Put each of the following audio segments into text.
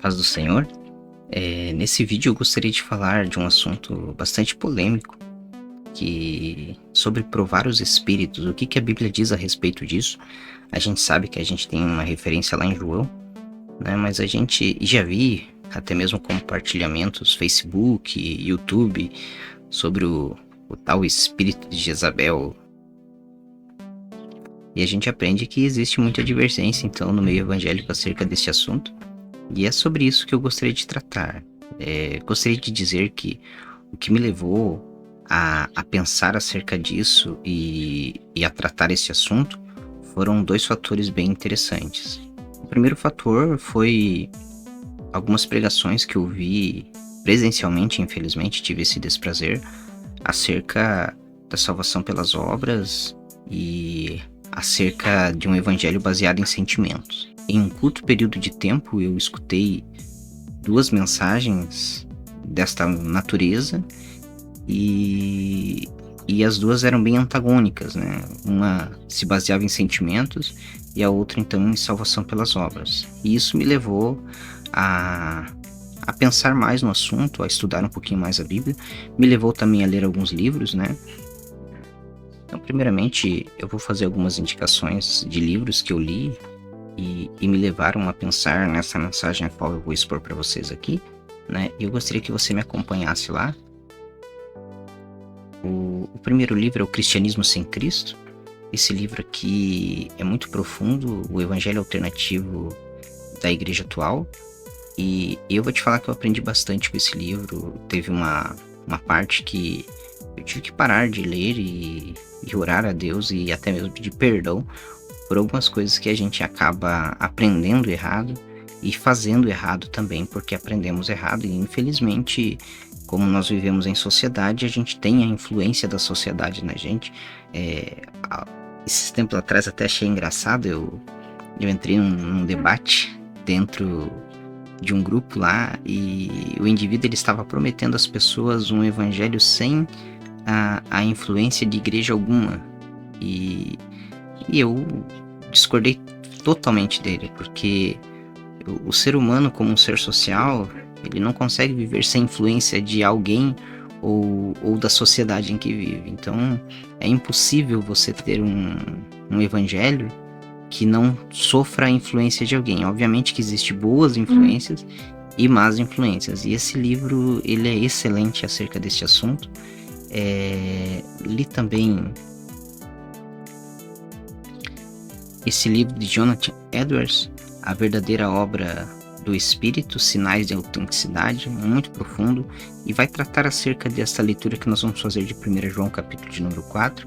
Paz do Senhor. Nesse vídeo eu gostaria de falar de um assunto bastante polêmico, sobre provar os espíritos. O que a Bíblia diz a respeito disso? A gente sabe que a gente tem uma referência lá em João, né? Mas a gente já vi até mesmo compartilhamentos Facebook, YouTube, sobre o tal espírito de Jezabel. E a gente aprende que existe muita divergência, então, no meio evangélico acerca desse assunto. E é sobre isso que eu gostaria de tratar. Gostaria de dizer que o que me levou a pensar acerca disso e a tratar esse assunto foram dois fatores bem interessantes. O primeiro fator foi algumas pregações que eu vi presencialmente, infelizmente tive esse desprazer, acerca da salvação pelas obras e acerca de um evangelho baseado em sentimentos. Em um curto período de tempo eu escutei duas mensagens desta natureza e as duas eram bem antagônicas, né? Uma se baseava em sentimentos e a outra então em salvação pelas obras. E isso me levou a pensar mais no assunto, a estudar um pouquinho mais a Bíblia, me levou também a ler alguns livros, né? Então, primeiramente, eu vou fazer algumas indicações de livros que eu li e me levaram a pensar nessa mensagem a qual eu vou expor para vocês aqui, né? E eu gostaria que você me acompanhasse lá. O primeiro livro é O Cristianismo Sem Cristo. Esse livro aqui é muito profundo, o evangelho alternativo da igreja atual. E eu vou te falar que eu aprendi bastante com esse livro. Teve uma parte que eu tive que parar de ler e orar a Deus e até mesmo pedir perdão por algumas coisas que a gente acaba aprendendo errado e fazendo errado também, porque aprendemos errado. E infelizmente, como nós vivemos em sociedade, a gente tem a influência da sociedade na gente. Esses tempos atrás até achei engraçado, eu entrei num debate dentro de um grupo lá e o indivíduo ele estava prometendo às pessoas um evangelho sem a influência de igreja alguma. E eu discordei totalmente dele, porque o ser humano, como um ser social, ele não consegue viver sem influência de alguém ou da sociedade em que vive. Então é impossível você ter um evangelho que não sofra a influência de alguém. Obviamente que existem boas influências e más influências. E esse livro ele é excelente acerca deste assunto. Li também esse livro de Jonathan Edwards, A Verdadeira Obra do Espírito, Sinais de Autenticidade, muito profundo, e vai tratar acerca desta leitura que nós vamos fazer de 1 João, capítulo de número 4,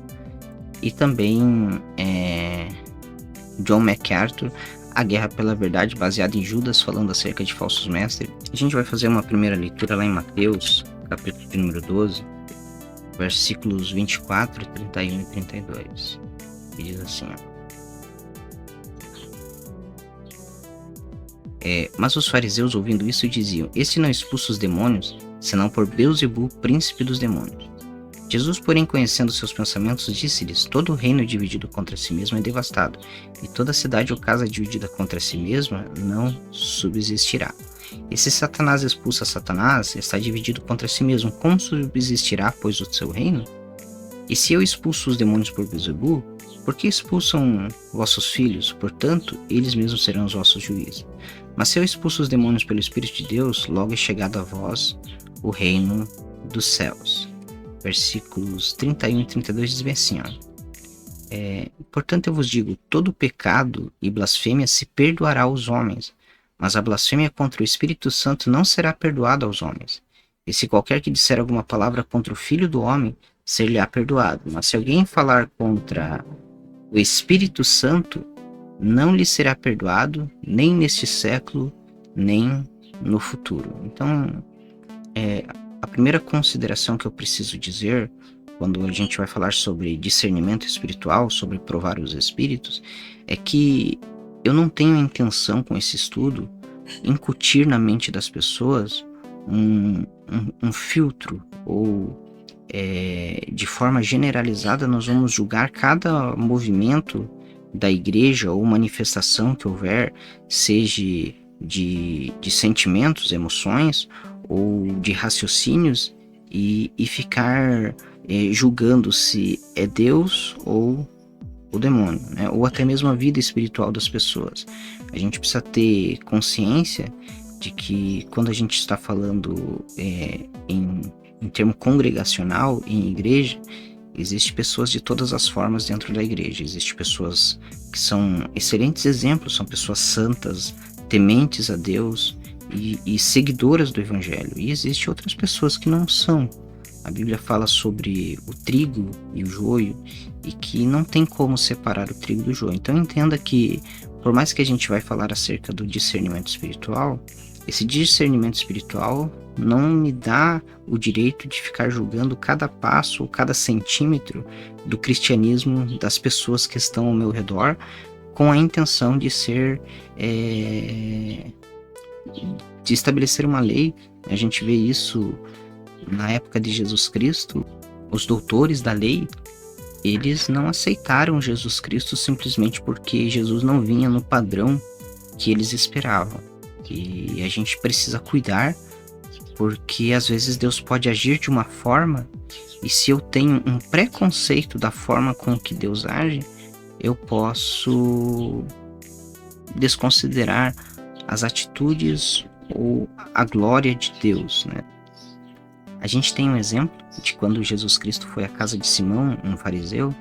e também John MacArthur, A Guerra pela Verdade, baseado em Judas, falando acerca de falsos mestres. A gente vai fazer uma primeira leitura lá em Mateus, capítulo de número 12, versículos 24, 31 e 32, que diz assim, mas os fariseus, ouvindo isso, diziam: Este não expulsa os demônios, senão por Beelzebul, príncipe dos demônios. Jesus, porém, conhecendo seus pensamentos, disse-lhes: Todo reino dividido contra si mesmo é devastado, e toda cidade ou casa dividida contra si mesma não subsistirá. E se Satanás expulsa Satanás, está dividido contra si mesmo. Como subsistirá, pois, o seu reino? E se eu expulso os demônios por Beelzebul, por que expulsam vossos filhos? Portanto, eles mesmos serão os vossos juízes. Mas se eu expulso os demônios pelo Espírito de Deus, logo é chegado a vós o reino dos céus. Versículos 31 e 32 diz bem assim, portanto eu vos digo, todo pecado e blasfêmia se perdoará aos homens, mas a blasfêmia contra o Espírito Santo não será perdoada aos homens. E se qualquer que disser alguma palavra contra o Filho do Homem, ser-lhe-á perdoado. Mas se alguém falar contra o Espírito Santo, não lhe será perdoado, nem neste século, nem no futuro. Então, a primeira consideração que eu preciso dizer, quando a gente vai falar sobre discernimento espiritual, sobre provar os espíritos, é que eu não tenho a intenção com esse estudo incutir na mente das pessoas um filtro ou de forma generalizada nós vamos julgar cada movimento da igreja ou manifestação que houver, seja de sentimentos, emoções ou de raciocínios e ficar julgando se é Deus ou o demônio, né? Ou até mesmo a vida espiritual das pessoas. A gente precisa ter consciência de que quando a gente está falando em termo congregacional, em igreja, existem pessoas de todas as formas dentro da igreja. Existem pessoas que são excelentes exemplos, são pessoas santas, tementes a Deus e seguidoras do Evangelho. E existem outras pessoas que não são. A Bíblia fala sobre o trigo e o joio e que não tem como separar o trigo do joio. Então entenda que, por mais que a gente vai falar acerca do discernimento espiritual, esse discernimento espiritual não me dá o direito de ficar julgando cada passo ou cada centímetro do cristianismo das pessoas que estão ao meu redor com a intenção de de estabelecer uma lei. A gente vê isso na época de Jesus Cristo. Os doutores da lei, eles não aceitaram Jesus Cristo simplesmente porque Jesus não vinha no padrão que eles esperavam. E a gente precisa cuidar, porque às vezes Deus pode agir de uma forma, e se eu tenho um preconceito da forma com que Deus age, eu posso desconsiderar as atitudes ou a glória de Deus, né? A gente tem um exemplo de quando Jesus Cristo foi à casa de Simão, um fariseu,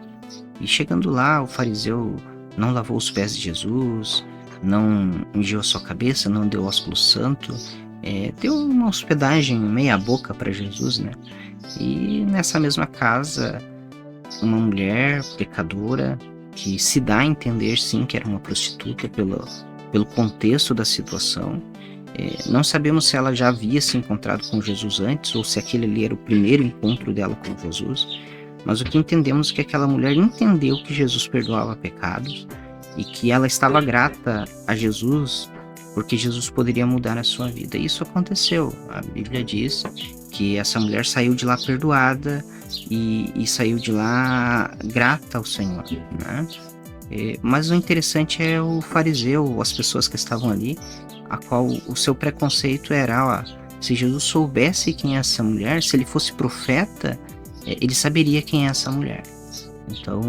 e chegando lá, o fariseu não lavou os pés de Jesus, não ungiu a sua cabeça, não deu ósculo santo, deu uma hospedagem meia boca para Jesus, né? E nessa mesma casa, uma mulher pecadora, que se dá a entender sim que era uma prostituta pelo contexto da situação. Não sabemos se ela já havia se encontrado com Jesus antes ou se aquele ali era o primeiro encontro dela com Jesus, mas o que entendemos é que aquela mulher entendeu que Jesus perdoava pecados e que ela estava grata a Jesus porque Jesus poderia mudar a sua vida. E isso aconteceu. A Bíblia diz que essa mulher saiu de lá perdoada e saiu de lá grata ao Senhor, né? Mas o interessante é o fariseu, as pessoas que estavam ali, a qual o seu preconceito era, se Jesus soubesse quem é essa mulher, se ele fosse profeta, ele saberia quem é essa mulher. Então,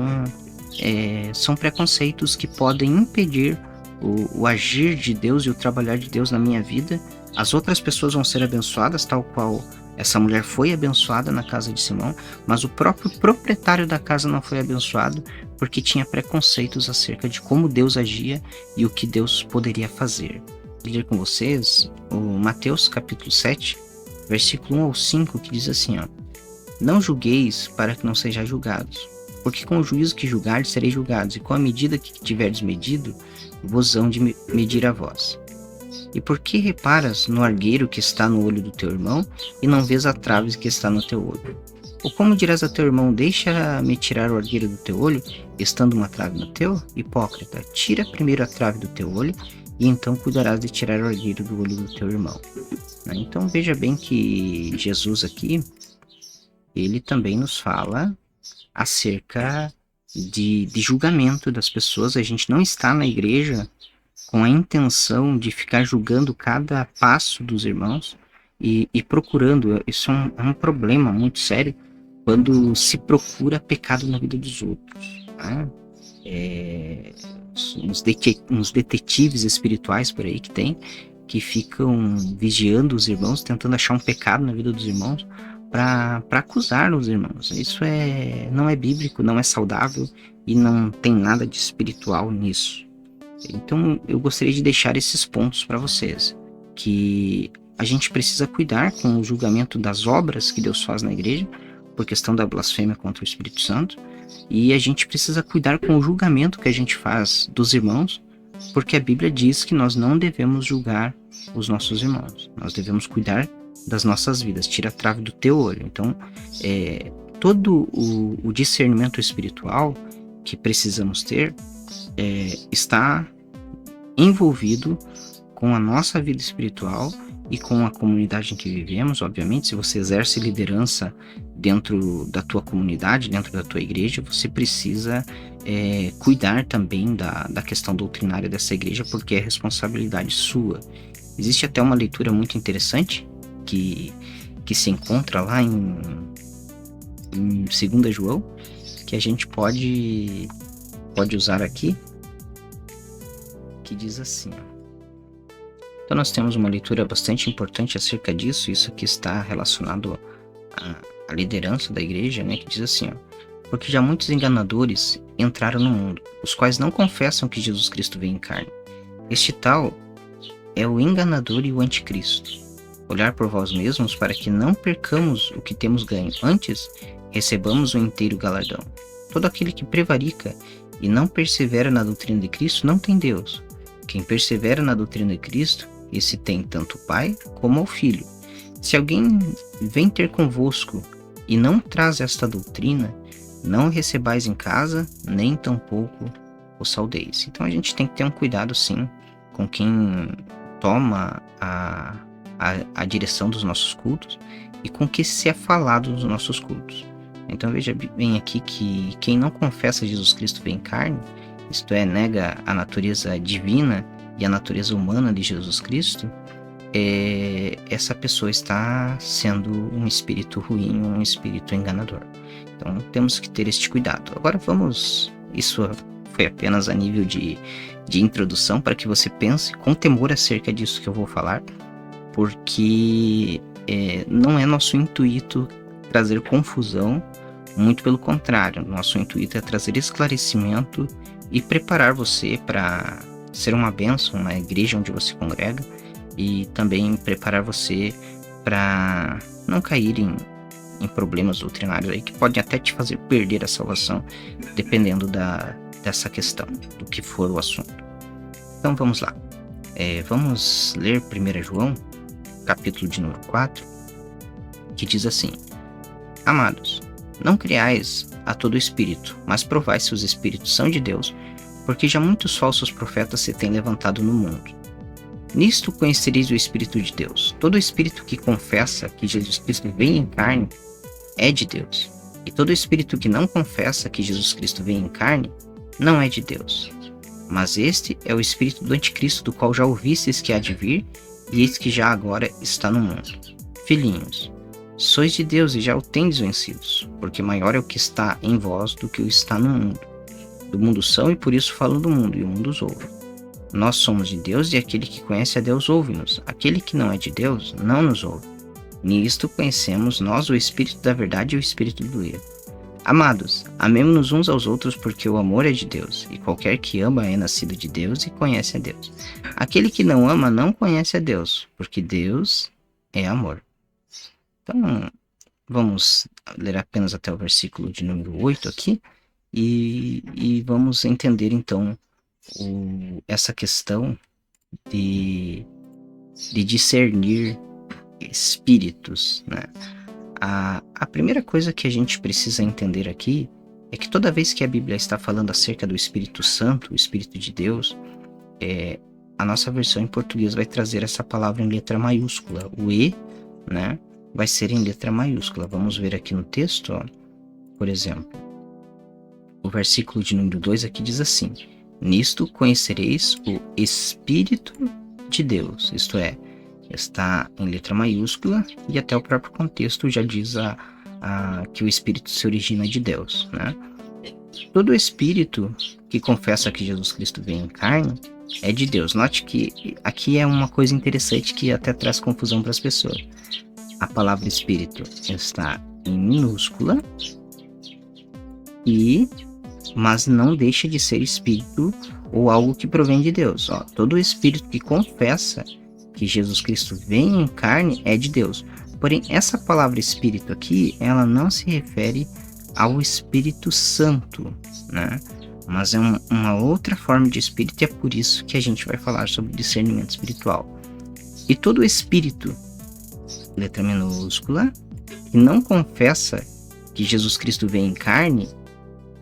são preconceitos que podem impedir o agir de Deus e o trabalhar de Deus na minha vida. As outras pessoas vão ser abençoadas, tal qual essa mulher foi abençoada na casa de Simão, mas o próprio proprietário da casa não foi abençoado porque tinha preconceitos acerca de como Deus agia e o que Deus poderia fazer. Vou ler com vocês o Mateus capítulo 7, versículo 1 ao 5, que diz assim, não julgueis para que não sejais julgados, porque com o juízo que julgardes sereis julgados, e com a medida que tiverdes medido, vos hão de medir a vós. E por que reparas no argueiro que está no olho do teu irmão, e não vês a trave que está no teu olho? Ou como dirás a teu irmão, deixa-me tirar o argueiro do teu olho, estando uma trave no teu? Hipócrita, tira primeiro a trave do teu olho, e então cuidarás de tirar o argueiro do olho do teu irmão. Então veja bem que Jesus aqui, ele também nos fala acerca de julgamento das pessoas. A gente não está na igreja com a intenção de ficar julgando cada passo dos irmãos e procurando. Isso é um problema muito sério quando se procura pecado na vida dos outros, né? Uns detetives espirituais por aí que ficam vigiando os irmãos, tentando achar um pecado na vida dos irmãos para acusar os irmãos. Isso não é bíblico, não é saudável e não tem nada de espiritual nisso. Então eu gostaria de deixar esses pontos para vocês, que a gente precisa cuidar com o julgamento das obras que Deus faz na igreja, por questão da blasfêmia contra o Espírito Santo, e a gente precisa cuidar com o julgamento que a gente faz dos irmãos, porque a Bíblia diz que nós não devemos julgar os nossos irmãos, nós devemos cuidar das nossas vidas. Tira a trave do teu olho. Então, todo o discernimento espiritual que precisamos ter está envolvido com a nossa vida espiritual e com a comunidade em que vivemos. Obviamente, se você exerce liderança dentro da tua comunidade, dentro da tua igreja, você precisa cuidar também da questão doutrinária dessa igreja, porque é responsabilidade sua. Existe até uma leitura muito interessante que se encontra lá em 2 João, que a gente pode usar aqui, que diz assim, ó. Então nós temos uma leitura bastante importante acerca disso. Isso aqui está relacionado à liderança da igreja, né? Que diz assim, ó: porque já muitos enganadores entraram no mundo, os quais não confessam que Jesus Cristo veio em carne. Este tal é o enganador e o anticristo. Olhar por vós mesmos para que não percamos o que temos ganho, antes recebamos o inteiro galardão. Todo aquele que prevarica e não persevera na doutrina de Cristo não tem Deus. Quem persevera na doutrina de Cristo, esse tem tanto o Pai como o Filho. Se alguém vem ter convosco e não traz esta doutrina, não o recebais em casa, nem tampouco o saudeis. Então a gente tem que ter um cuidado, sim, com quem toma a direção dos nossos cultos e com o que se é falado nos nossos cultos. Então veja bem aqui que quem não confessa Jesus Cristo veio em carne, isto é, nega a natureza divina e a natureza humana de Jesus Cristo, essa pessoa está sendo um espírito ruim, um espírito enganador. Então temos que ter este cuidado. Agora isso foi apenas a nível de introdução, para que você pense com temor acerca disso que eu vou falar, porque não é nosso intuito trazer confusão, muito pelo contrário, nosso intuito é trazer esclarecimento e preparar você para ser uma bênção na igreja onde você congrega, e também preparar você para não cair em problemas doutrinários aí, que podem até te fazer perder a salvação, dependendo dessa questão, do que for o assunto. Então vamos lá. Vamos ler 1 João, capítulo de número 4, que diz assim: Amados, não criais a todo espírito, mas provai se os espíritos são de Deus, porque já muitos falsos profetas se têm levantado no mundo. Nisto conhecereis o Espírito de Deus. Todo espírito que confessa que Jesus Cristo veio em carne é de Deus. E todo espírito que não confessa que Jesus Cristo veio em carne não é de Deus. Mas este é o espírito do anticristo, do qual já ouvistes que há de vir, e eis que já agora está no mundo. Filhinhos, sois de Deus e já o tendes vencidos, porque maior é o que está em vós do que o está no mundo. Do mundo são, e por isso falam do mundo, e o mundo os ouve. Nós somos de Deus, e aquele que conhece a Deus ouve-nos. Aquele que não é de Deus não nos ouve. Nisto conhecemos nós o Espírito da verdade e o Espírito do erro. Amados, amemo-nos uns aos outros, porque o amor é de Deus, e qualquer que ama é nascido de Deus e conhece a Deus. Aquele que não ama não conhece a Deus, porque Deus é amor. Então, vamos ler apenas até o versículo de número 8 aqui, e vamos entender então essa questão de discernir espíritos, né? A primeira coisa que a gente precisa entender aqui é que toda vez que a Bíblia está falando acerca do Espírito Santo, o Espírito de Deus, a nossa versão em português vai trazer essa palavra em letra maiúscula. O E, né, vai ser em letra maiúscula. Vamos ver aqui no texto, ó, por exemplo, o versículo de número 2 aqui diz assim: Nisto conhecereis o Espírito de Deus, isto é, está em letra maiúscula, e até o próprio contexto já diz que o Espírito se origina de Deus, né? Todo Espírito que confessa que Jesus Cristo veio em carne é de Deus. Note que aqui é uma coisa interessante que até traz confusão para as pessoas. A palavra Espírito está em minúscula, mas não deixa de ser Espírito ou algo que provém de Deus. Ó, todo Espírito que confessa que Jesus Cristo vem em carne é de Deus. Porém, essa palavra Espírito aqui, ela não se refere ao Espírito Santo, né? Mas é uma outra forma de Espírito, e é por isso que a gente vai falar sobre discernimento espiritual. E todo Espírito, letra minúscula, que não confessa que Jesus Cristo vem em carne,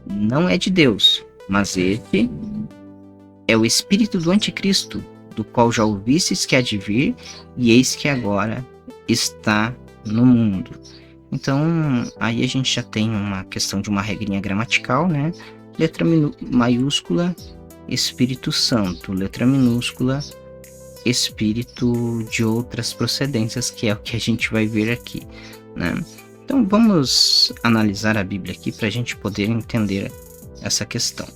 não é de Deus, mas este é o espírito do anticristo, do qual já ouvistes que há de vir, e eis que agora está no mundo. Então, aí a gente já tem uma questão de uma regrinha gramatical, né? Letra maiúscula, Espírito Santo. Letra minúscula, Espírito de outras procedências, que é o que a gente vai ver aqui, né? Então, vamos analisar a Bíblia aqui para a gente poder entender essa questão.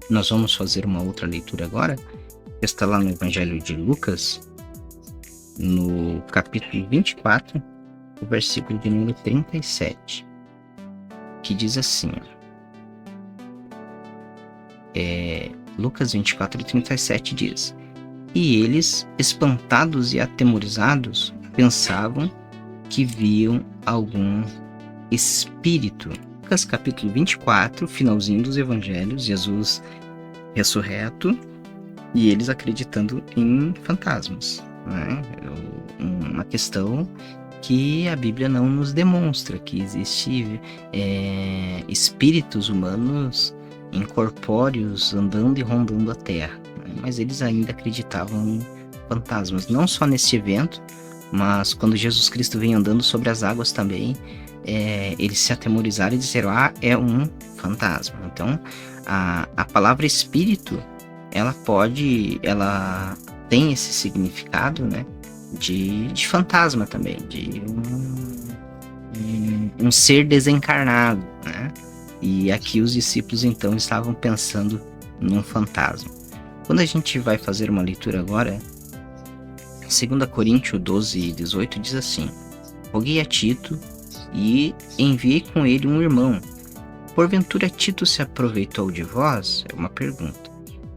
Nós vamos fazer uma outra leitura agora, que está lá no Evangelho de Lucas, no capítulo 24, o versículo de número 37, que diz assim, Lucas 24, 37 diz: E eles, espantados e atemorizados, pensavam que viam algum espírito. Lucas capítulo 24, finalzinho dos evangelhos, Jesus ressurreto e eles acreditando em fantasmas, né? Uma questão que a Bíblia não nos demonstra, que existe espíritos humanos incorpóreos andando e rondando a terra, né? Mas eles ainda acreditavam em fantasmas, não só nesse evento, mas quando Jesus Cristo vem andando sobre as águas também, eles se atemorizaram e disseram, é um fantasma. Então, a palavra espírito, ela tem esse significado, né, de fantasma também, de um ser desencarnado, né? E aqui os discípulos então estavam pensando num fantasma. Quando a gente vai fazer uma leitura agora, 2 Coríntios 12, 18 diz assim: Roguei a Tito e enviei com ele um irmão. Porventura Tito se aproveitou de vós? É uma pergunta.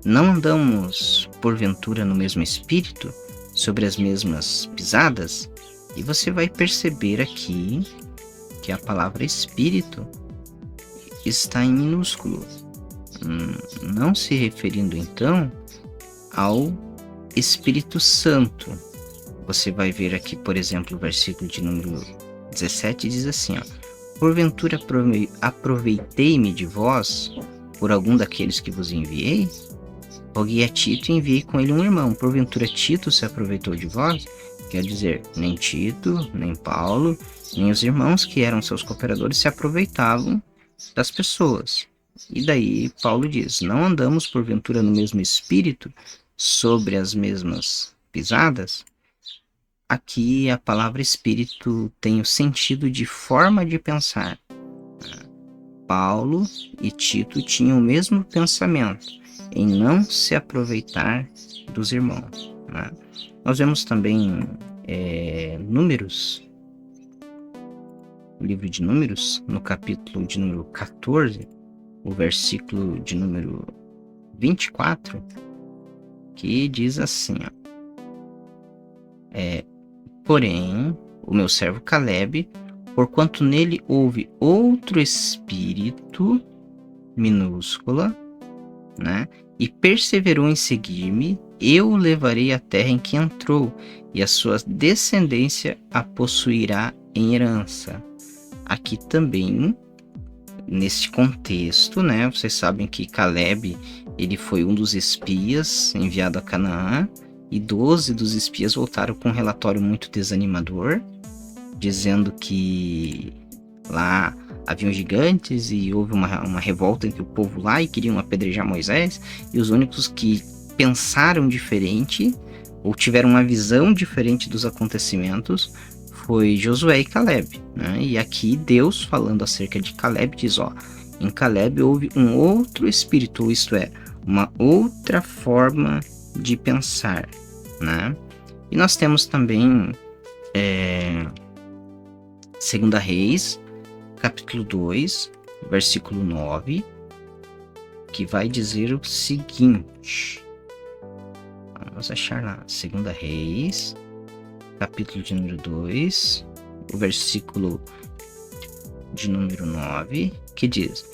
Não andamos, porventura, no mesmo espírito, sobre as mesmas pisadas? E você vai perceber aqui que a palavra espírito está em minúsculo, não se referindo então ao Espírito Santo. Você vai ver aqui, por exemplo, o versículo de número 17 diz assim, Porventura aproveitei-me de vós por algum daqueles que vos enviei? Roguei a Tito e enviei com ele um irmão. Porventura Tito se aproveitou de vós? Quer dizer, nem Tito, nem Paulo, nem os irmãos que eram seus cooperadores se aproveitavam das pessoas. E daí Paulo diz, não andamos porventura no mesmo espírito, sobre as mesmas pisadas? Aqui a palavra espírito tem o sentido de forma de pensar. Paulo e Tito tinham o mesmo pensamento, em não se aproveitar dos irmãos, né? Nós vemos também Números, o livro de Números, no capítulo de número 14, o versículo de número 24, que diz assim, porém, o meu servo Caleb, porquanto nele houve outro espírito, minúscula, né? E perseverou em seguir-me, eu o levarei à terra em que entrou, e a sua descendência a possuirá em herança. Aqui também, neste contexto, né? Vocês sabem que Caleb, ele foi um dos espias enviado a Canaã, e 12 dos espias voltaram com um relatório muito desanimador, dizendo que lá haviam gigantes e houve uma revolta entre o povo lá e queriam apedrejar Moisés, e os únicos que pensaram diferente ou tiveram uma visão diferente dos acontecimentos foi Josué e Caleb, né? E aqui Deus, falando acerca de Caleb, diz, em Caleb houve um outro espírito, isto é, uma outra forma de pensar, né? E nós temos também 2 Reis, capítulo 2, versículo 9, que vai dizer o seguinte. Vamos achar lá, 2 Reis, capítulo de número 2, o versículo de número 9, que diz: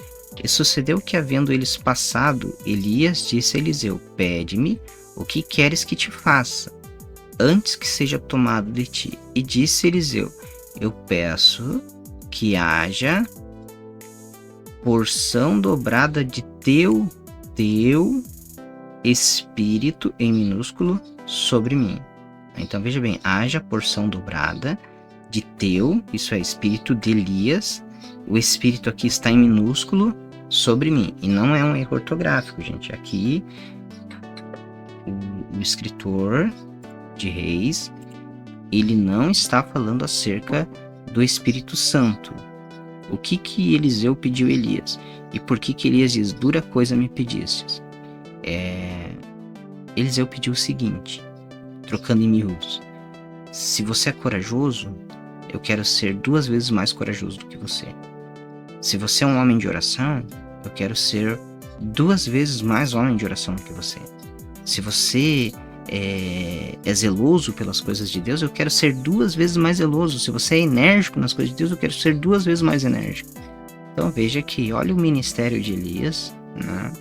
E sucedeu que, havendo eles passado, Elias disse a Eliseu: Pede-me o que queres que te faça, antes que seja tomado de ti. E disse Eliseu: Eu peço que haja porção dobrada de teu teu espírito em minúsculo sobre mim. Então veja bem, haja porção dobrada de teu, isso é espírito de Elias. O espírito aqui está em minúsculo sobre mim. E não é um erro ortográfico, gente. Aqui o escritor de Reis, ele não está falando acerca do Espírito Santo. O que Eliseu pediu a Elias? E por que Elias diz, dura coisa me pedistes? Eliseu pediu o seguinte, trocando em miúdos. Se você é corajoso, eu quero ser 2 vezes mais corajoso do que você. Se você é um homem de oração, eu quero ser 2 vezes mais homem de oração do que você. Se você é zeloso pelas coisas de Deus, eu quero ser 2 vezes mais zeloso. Se você é enérgico nas coisas de Deus, eu quero ser 2 vezes mais enérgico. Então veja que olha o ministério de Elias, né?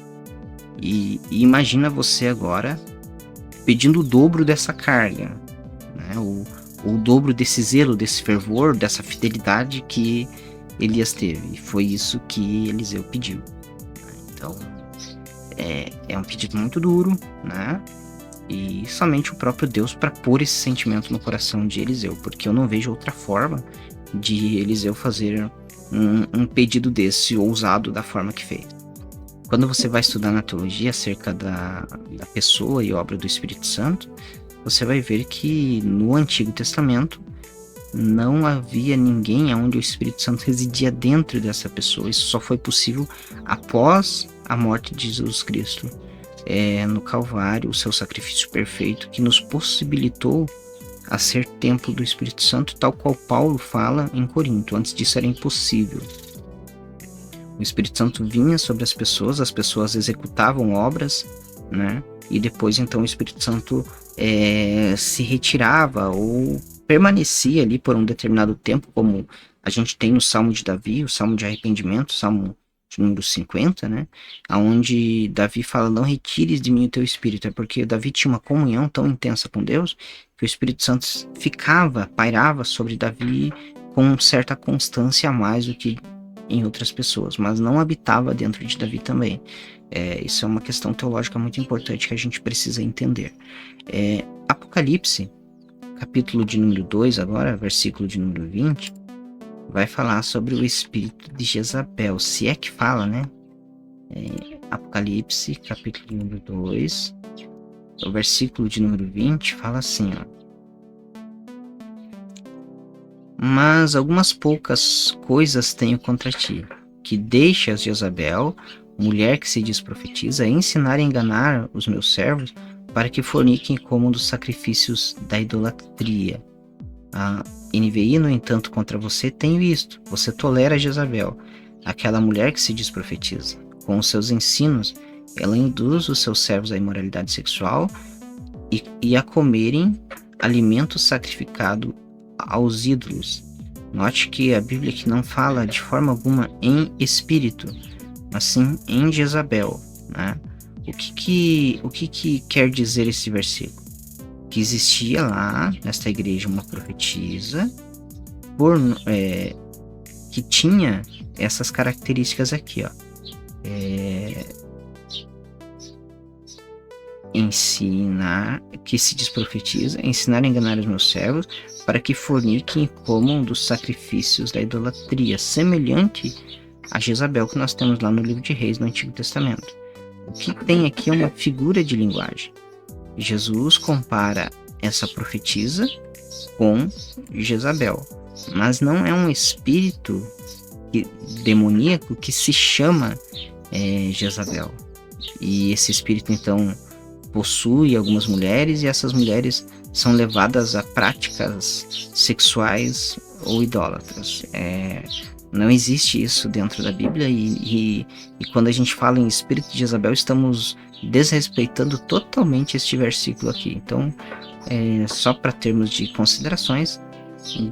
E imagina você agora pedindo o dobro dessa carga, né? O dobro desse zelo, desse fervor, dessa fidelidade que Elias teve. E foi isso que Eliseu pediu. Então é um pedido muito duro, né? E somente o próprio Deus para pôr esse sentimento no coração de Eliseu, porque eu não vejo outra forma de Eliseu fazer um pedido desse ousado da forma que fez. Quando você vai estudar na teologia acerca da pessoa e obra do Espírito Santo, você vai ver que no Antigo Testamento não havia ninguém onde o Espírito Santo residia dentro dessa pessoa. Isso só foi possível após a morte de Jesus Cristo no Calvário, o seu sacrifício perfeito que nos possibilitou a ser templo do Espírito Santo, tal qual Paulo fala em Corinto. Antes disso era impossível. O Espírito Santo vinha sobre as pessoas executavam obras, né? E depois então o Espírito Santo se retirava ou permanecia ali por um determinado tempo, como a gente tem no Salmo de Davi, o Salmo de Arrependimento, o Salmo de número 50, né? Onde Davi fala, não retires de mim o teu Espírito, é porque Davi tinha uma comunhão tão intensa com Deus, que o Espírito Santo pairava sobre Davi com certa constância a mais do que em outras pessoas, mas não habitava dentro de Davi também. Isso é uma questão teológica muito importante que a gente precisa entender. Apocalipse, capítulo de número 2 agora, versículo de número 20, vai falar sobre o espírito de Jezabel, se é que fala, né? Apocalipse, capítulo de número 2, o versículo de número 20 fala assim, ó. Mas algumas poucas coisas tenho contra ti, que deixas Jezabel, mulher que se diz profetiza, ensinar e enganar os meus servos, para que forniquem como um dos sacrifícios da idolatria. A NVI, no entanto, contra você tenho isto: você tolera Jezabel, aquela mulher que se diz profetiza. Com os seus ensinos, ela induz os seus servos à imoralidade sexual e a comerem alimento sacrificado aos ídolos. Note que a Bíblia aqui não fala de forma alguma em espírito, mas sim em Jezabel, né? O que quer dizer esse versículo? Que existia lá nesta igreja uma profetisa que tinha essas características aqui, ó. Ensinar, que se desprofetiza, ensinar a enganar os meus servos, para que forniquem e comam dos sacrifícios da idolatria, semelhante a Jezabel que nós temos lá no livro de Reis, no Antigo Testamento. O que tem aqui é uma figura de linguagem. Jesus compara essa profetisa com Jezabel, mas não é um espírito demoníaco que se chama Jezabel. E esse espírito então possui algumas mulheres e essas mulheres são levadas a práticas sexuais ou idólatras. Não existe isso dentro da Bíblia e quando a gente fala em espírito de Jezabel, estamos desrespeitando totalmente este versículo aqui. Então, só para termos de considerações,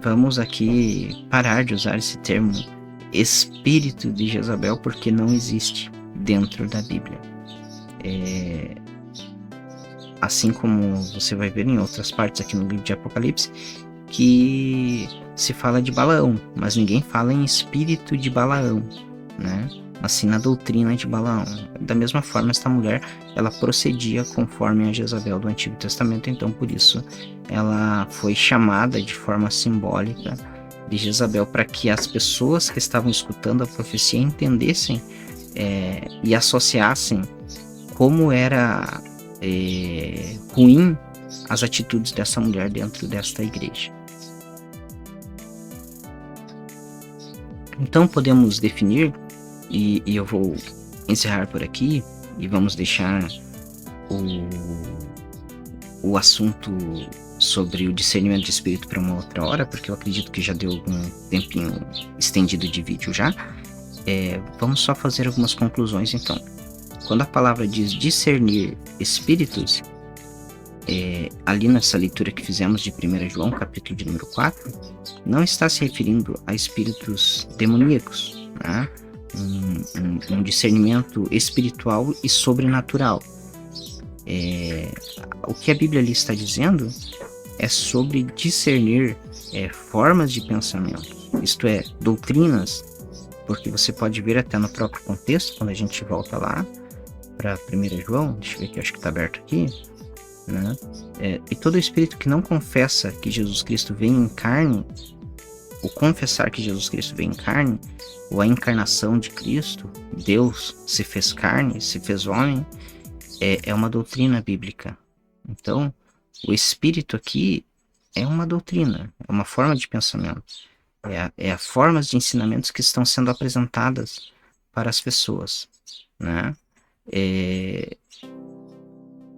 vamos aqui parar de usar esse termo espírito de Jezabel, porque não existe dentro da Bíblia. Assim como você vai ver em outras partes aqui no livro de Apocalipse, que se fala de Balaão, mas ninguém fala em espírito de Balaão, né? mas sim na doutrina de Balaão. Da mesma forma, esta mulher, ela procedia conforme a Jezabel do Antigo Testamento, então por isso ela foi chamada de forma simbólica de Jezabel, para que as pessoas que estavam escutando a profecia entendessem e associassem como era ruim as atitudes dessa mulher dentro desta igreja. Então podemos definir, e eu vou encerrar por aqui, e vamos deixar o assunto sobre o discernimento de espírito para uma outra hora, porque eu acredito que já deu algum tempinho estendido de vídeo já. Vamos só fazer algumas conclusões então. Quando a palavra diz discernir espíritos, ali nessa leitura que fizemos de 1 João, capítulo de número 4, não está se referindo a espíritos demoníacos, né? Um discernimento espiritual e sobrenatural. O que a Bíblia ali está dizendo é sobre discernir formas de pensamento, isto é, doutrinas, porque você pode ver até no próprio contexto, quando a gente volta lá para 1 João, deixa eu ver aqui, acho que está aberto aqui, né? E todo espírito que não confessa que Jesus Cristo veio em carne, ou confessar que Jesus Cristo veio em carne, ou a encarnação de Cristo, Deus se fez carne, se fez homem, é uma doutrina bíblica. Então, o espírito aqui é uma doutrina, é uma forma de pensamento, é formas de ensinamentos que estão sendo apresentadas para as pessoas, né?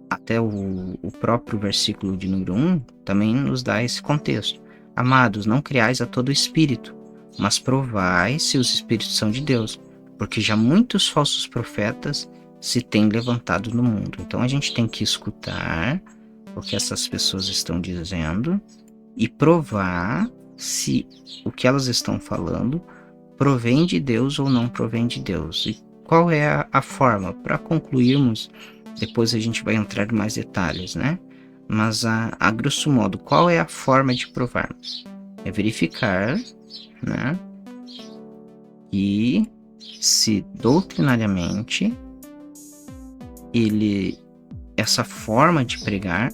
Até o próprio versículo de número 1 também nos dá esse contexto. Amados, não criais a todo espírito, mas provai se os espíritos são de Deus, porque já muitos falsos profetas se têm levantado no mundo. Então a gente tem que escutar o que essas pessoas estão dizendo e provar se o que elas estão falando provém de Deus ou não provém de Deus. E qual é a forma? Para concluirmos, depois a gente vai entrar em mais detalhes, né? Mas a grosso modo, qual é a forma de provarmos? É verificar, né? E se doutrinariamente essa forma de pregar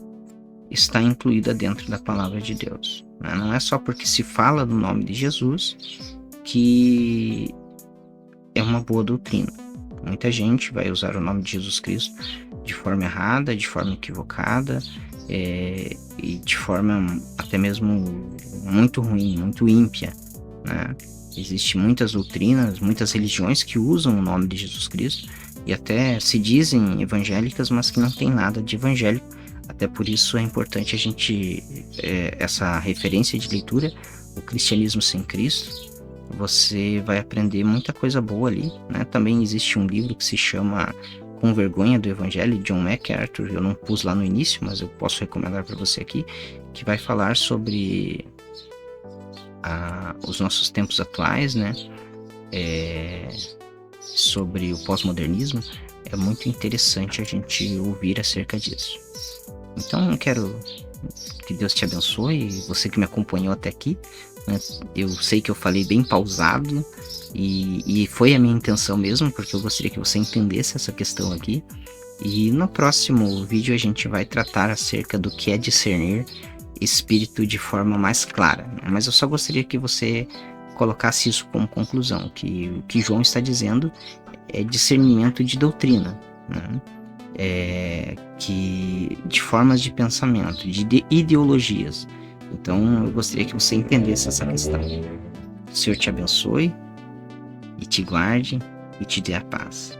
está incluída dentro da palavra de Deus, né? Não é só porque se fala no nome de Jesus que é uma boa doutrina. Muita gente vai usar o nome de Jesus Cristo de forma errada, de forma equivocada, e de forma até mesmo muito ruim, muito ímpia, né? Existem muitas doutrinas, muitas religiões que usam o nome de Jesus Cristo e até se dizem evangélicas, mas que não tem nada de evangélico. Até por isso é importante a gente, essa referência de leitura, o Cristianismo Sem Cristo. Você vai aprender muita coisa boa ali, né? Também existe um livro que se chama Com Vergonha do Evangelho, de John MacArthur. Eu não pus lá no início, mas eu posso recomendar para você aqui, que vai falar sobre os nossos tempos atuais, né? Sobre o pós-modernismo. É muito interessante a gente ouvir acerca disso. Então eu quero que Deus te abençoe, você que me acompanhou até aqui, né? Eu sei que eu falei bem pausado e foi a minha intenção mesmo, porque eu gostaria que você entendesse essa questão aqui. E no próximo vídeo a gente vai tratar acerca do que é discernir espírito de forma mais clara, né? Mas eu só gostaria que você colocasse isso como conclusão, que o que João está dizendo é discernimento de doutrina, né? Que de formas de pensamento, de ideologias. Então eu gostaria que você entendesse essa questão. O Senhor te abençoe e te guarde e te dê a paz.